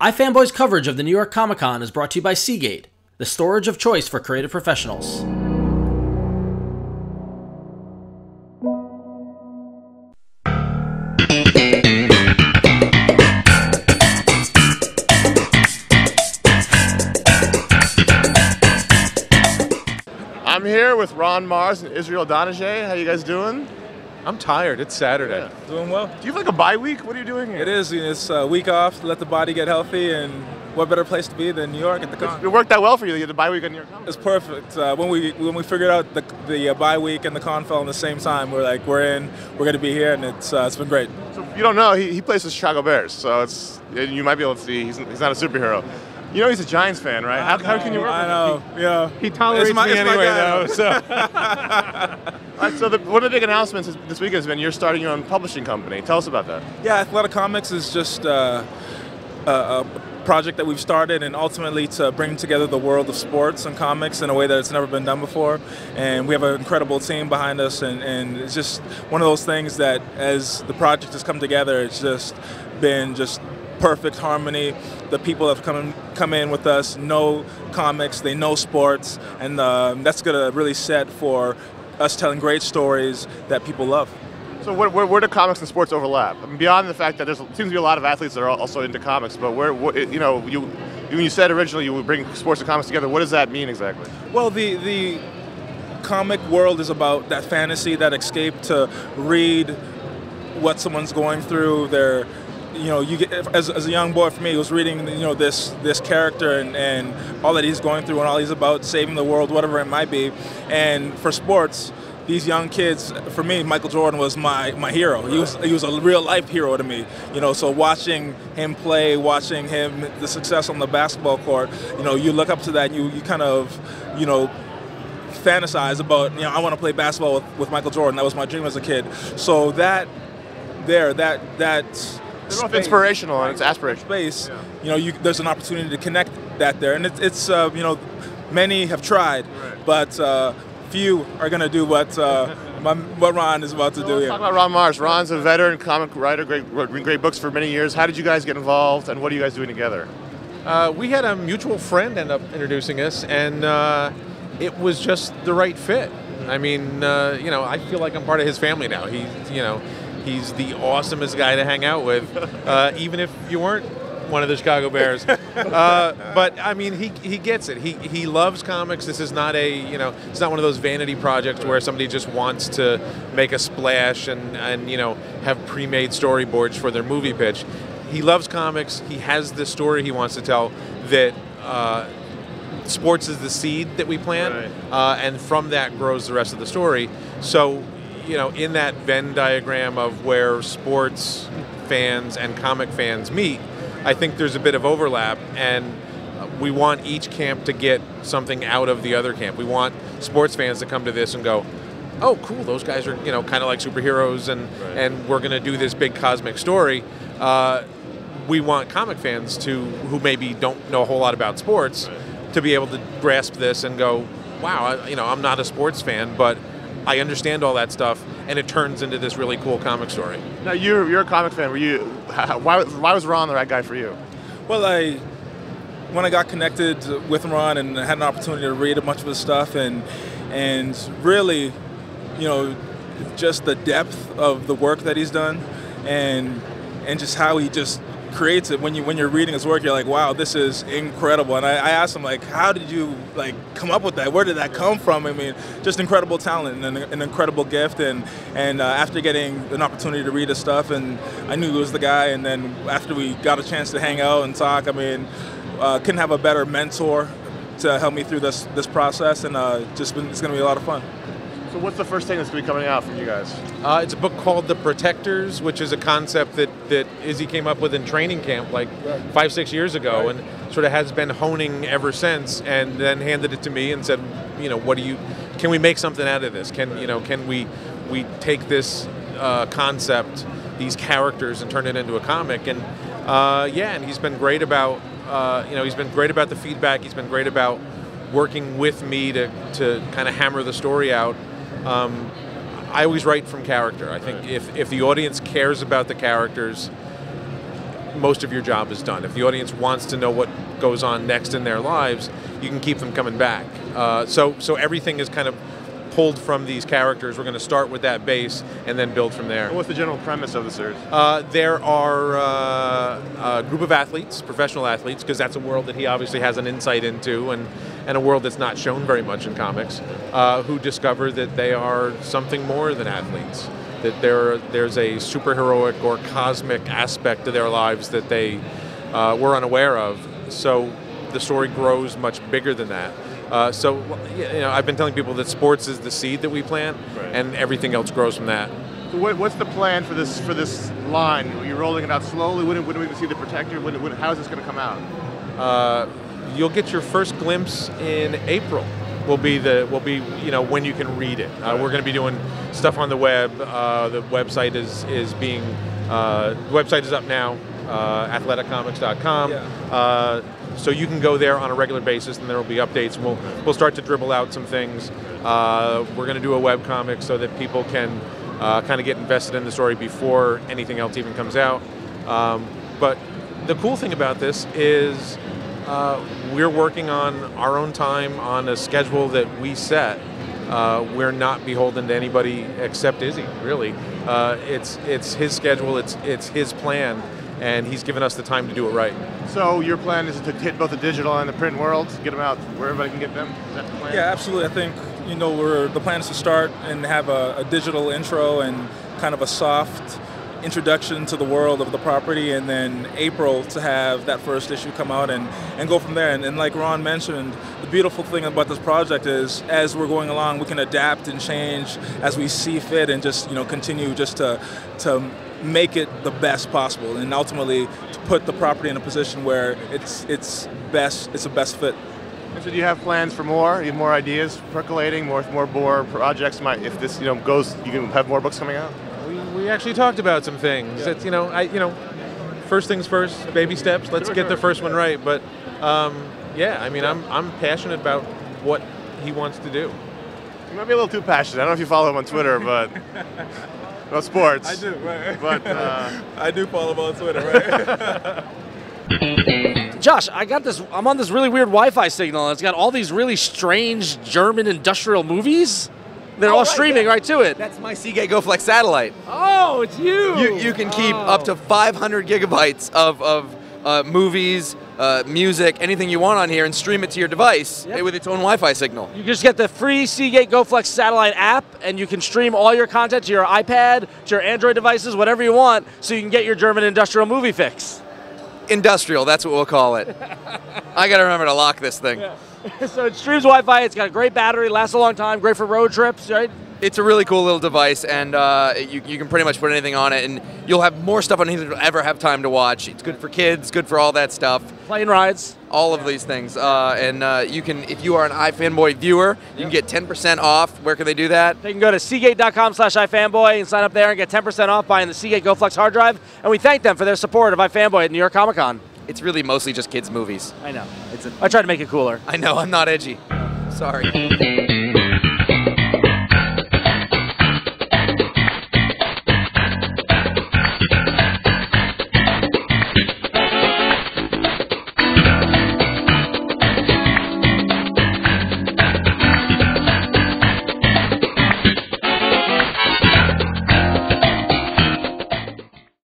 iFanboy's coverage of the New York Comic Con is brought to you by Seagate, the storage of choice for creative professionals. I'm here with Ron Marz and Idonije. How you guys doing? I'm tired. It's Saturday. Yeah. Doing well. Do you have like a bye week? What are you doing here? It is. It's a week off to let the body get healthy, and what better place to be than New York at the con? It worked out well for you. You had the bye week on New York Comic. It's perfect. When we figured out the bye week and the con fell on the same time, we're going to be here, and it's been great. So you don't know, he plays the Chicago Bears, so you might be able to see he's not a superhero. You know he's a Giants fan, right? How can you work with him? I know. Yeah. He tolerates me anyway, though. So. All right, so one of the big announcements this week has been you're starting your own publishing company. Tell us about that. Yeah, Athleta Comics is just a project that we've started, and ultimately to bring together the world of sports and comics in a way that it's never been done before. And we have an incredible team behind us, and it's just one of those things that as the project has come together, it's just been perfect harmony. The people that have come in with us know comics, they know sports, and that's going to really set for us telling great stories that people love. So where do comics and sports overlap? I mean, beyond the fact that there seems to be a lot of athletes that are also into comics, but when you said originally you would bring sports and comics together, what does that mean exactly? Well, the comic world is about that fantasy, that escape to read what someone's going through. You get as a young boy, for me, was reading this character and all that he's going through and all he's about, saving the world, whatever it might be. And for sports, these young kids, for me, Michael Jordan was my hero. He was a real life hero to me. So watching him play, watching the success on the basketball court, you look up to that, and you kind of fantasize about, I want to play basketball with Michael Jordan. That was my dream as a kid. So that it's both inspirational and it's aspirational. Space, there's an opportunity to connect that there, and it's many have tried, right, but few are going to do what Ron is about to do here. Let's talk about Ron Marz. Ron's a veteran comic writer, written great books for many years. How did you guys get involved, and what are you guys doing together? We had a mutual friend end up introducing us, and it was just the right fit. I mean, I feel like I'm part of his family now. He's the awesomest guy to hang out with, even if you weren't one of the Chicago Bears. But I mean, he gets it. He loves comics. This is not it's not one of those vanity projects where somebody just wants to make a splash and have pre-made storyboards for their movie pitch. He loves comics. He has the story he wants to tell. That sports is the seed that we plant, right, and from that grows the rest of the story. So, in that Venn diagram of where sports fans and comic fans meet, I think there's a bit of overlap, and we want each camp to get something out of the other camp. We want sports fans to come to this and go, oh, cool, those guys are, kind of like superheroes, and we're going to do this big cosmic story. We want comic fans who maybe don't know a whole lot about sports, right, to be able to grasp this and go, wow, I'm not a sports fan, but I understand all that stuff, and it turns into this really cool comic story. Now, you're a comic fan. Why was Ron the right guy for you? Well, when I got connected with Ron and had an opportunity to read a bunch of his stuff, and really, just the depth of the work that he's done, and just how he just creates it. When you're reading his work, you're like, wow, this is incredible. And I asked him, how did you come up with that? Where did that come from? I mean, just incredible talent and an incredible gift. And after getting an opportunity to read his stuff, and I knew he was the guy. And then after we got a chance to hang out and talk, I mean, couldn't have a better mentor to help me through this process. And it's going to be a lot of fun. So what's the first thing that's going to be coming out from you guys? It's a book called The Protectors, which is a concept that Izzy came up with in training camp 5-6 years ago, right, and sort of has been honing ever since, and then handed it to me and said, can we make something out of this? Can we take this concept, these characters, and turn it into a comic? And and he's been great about the feedback. He's been great about working with me to kind of hammer the story out. I always write from character. I think if the audience cares about the characters, most of your job is done. If the audience wants to know what goes on next in their lives, you can keep them coming back. So everything is kind of pulled from these characters. We're going to start with that base and then build from there. What's the general premise of the series? There are a group of athletes, professional athletes, because that's a world that he obviously has an insight into, and a world that's not shown very much in comics, who discover that they are something more than athletes. That there's a superheroic or cosmic aspect to their lives that they were unaware of. So the story grows much bigger than that. So I've been telling people that sports is the seed that we plant, and everything else grows from that. So what's the plan for this line? Are you rolling it out slowly? When are we going to see the Protector? How is this going to come out? You'll get your first glimpse in April. Will be when you can read it. We're going to be doing stuff on the web. The website is up now. AthletaComics.com. So you can go there on a regular basis, and there will be updates. And we'll start to dribble out some things. We're going to do a web comic so that people can kind of get invested in the story before anything else even comes out. But the cool thing about this is we're working on our own time on a schedule that we set. We're not beholden to anybody except Izzy, really. It's his schedule, it's his plan, and he's given us the time to do it right. So your plan is to hit both the digital and the print worlds, get them out where everybody can get them? Is that the plan? Yeah, absolutely. I think the plan is to start and have a digital intro and kind of a soft introduction to the world of the property, and then April to have that first issue come out and go from there. And like Ron mentioned, the beautiful thing about this project is as we're going along, we can adapt and change as we see fit, and just continue just to make it the best possible, and ultimately to put the property in a position where it's a best fit. So do you have plans for more? You have more ideas percolating, more projects? If this goes, you can have more books coming out? We actually talked about some things. Yeah. It's, first things first, baby steps. Let's get the first one right. But I'm passionate about what he wants to do. You might be a little too passionate. I don't know if you follow him on Twitter, but well, sports. I do, right? But I do follow him on Twitter, right? Josh, I'm on this really weird Wi-Fi signal. It's got all these really strange German industrial movies. They're all streaming right to it. That's my Seagate GoFlex satellite. Oh, it's you! You can keep up to 500 gigabytes of movies, music, anything you want on here, and stream it to your device with its own Wi-Fi signal. You just get the free Seagate GoFlex satellite app, and you can stream all your content to your iPad, to your Android devices, whatever you want, so you can get your German industrial movie fix. Industrial, that's what we'll call it. I gotta remember to lock this thing. Yeah. So it streams Wi-Fi, it's got a great battery, lasts a long time, great for road trips, right? It's a really cool little device, and you can pretty much put anything on it, and you'll have more stuff on here than you'll ever have time to watch. It's good for kids, good for all that stuff. Plane rides. All of these things. You can, if you are an iFanboy viewer, you can get 10% off. Where can they do that? They can go to Seagate.com/iFanboy and sign up there and get 10% off buying the Seagate GoFlex hard drive. And we thank them for their support of iFanboy at New York Comic Con. It's really mostly just kids' movies. I know. I tried to make it cooler. I know, I'm not edgy. Sorry.